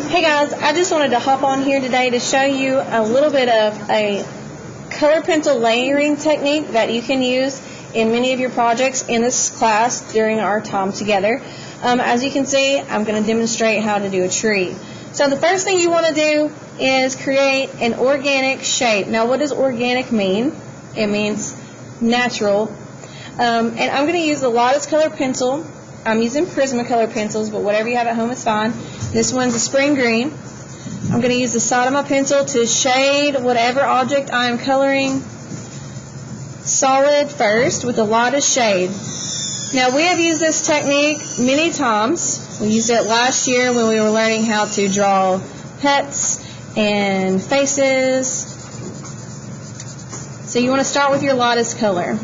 Hey guys, I just wanted to hop on here today to show you a little bit of a color pencil layering technique that you can use in many of your projects in this class during our time together. As you can see, I'm going to demonstrate how to do a tree. So the first thing you want to do is create an organic shape. Now what does organic mean? It means natural. And I'm going to use the Lotus color pencil. I'm using Prismacolor pencils, but whatever you have at home is fine. This one's a spring green. I'm going to use the side of my pencil to shade whatever object I am coloring solid first with the lightest shade. Now we have used this technique many times. We used it last year when we were learning how to draw pets and faces. So you want to start with your lightest color.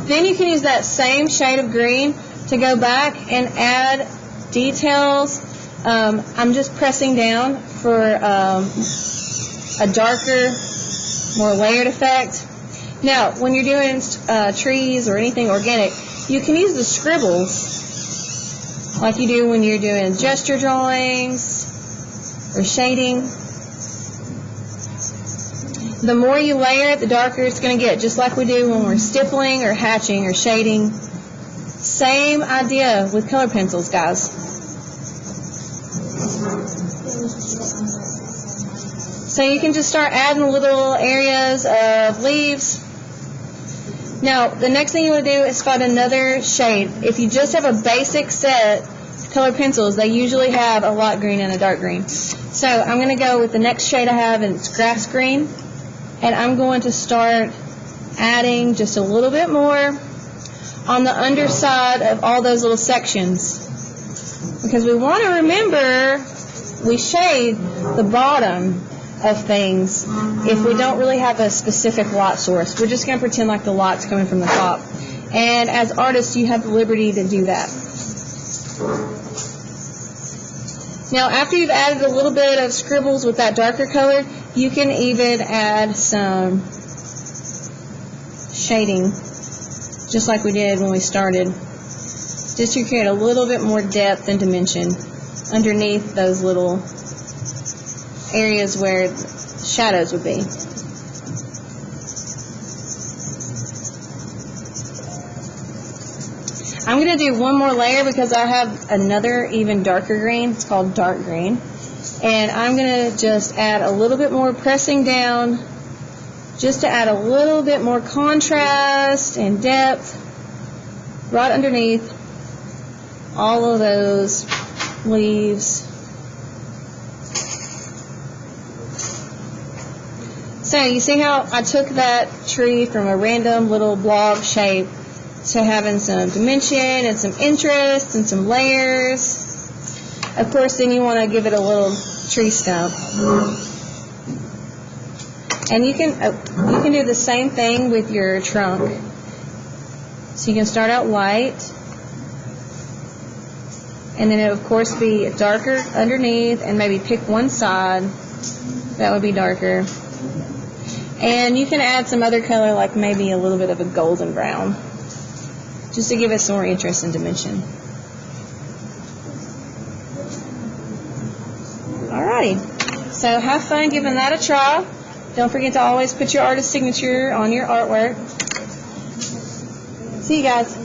Then you can use that same shade of green to go back and add details. I'm just pressing down for a darker, more layered effect. Now, when you're doing trees or anything organic, you can use the scribbles like you do when you're doing gesture drawings or shading. The more you layer it, the darker it's going to get, just like we do when we're stippling or hatching or shading. Same idea with color pencils, guys. So you can just start adding little areas of leaves. Now, the next thing you want to do is find another shade. If you just have a basic set of color pencils, they usually have a light green and a dark green. So I'm going to go with the next shade I have, and it's grass green. And I'm going to start adding just a little bit more on the underside of all those little sections. Because we want to remember we shade the bottom of things if we don't really have a specific light source. We're just going to pretend like the light's coming from the top. And as artists, you have the liberty to do that. Now, after you've added a little bit of scribbles with that darker color, you can even add some shading, just like we did when we started, just to create a little bit more depth and dimension underneath those little areas where shadows would be. I'm going to do one more layer because I have another even darker green. It's called dark green. And I'm going to just add a little bit more pressing down just to add a little bit more contrast and depth right underneath all of those leaves. So you see how I took that tree from a random little blob shape to having some dimension and some interest and some layers. Of course, then you want to give it a little tree stump. And you can do the same thing with your trunk. So you can start out light, and then it would of course be darker underneath, and maybe pick one side that would be darker. And you can add some other color, like maybe a little bit of a golden brown, just to give it some more interest and dimension. Alrighty, so have fun giving that a try. Don't forget to always put your artist signature on your artwork. See you guys.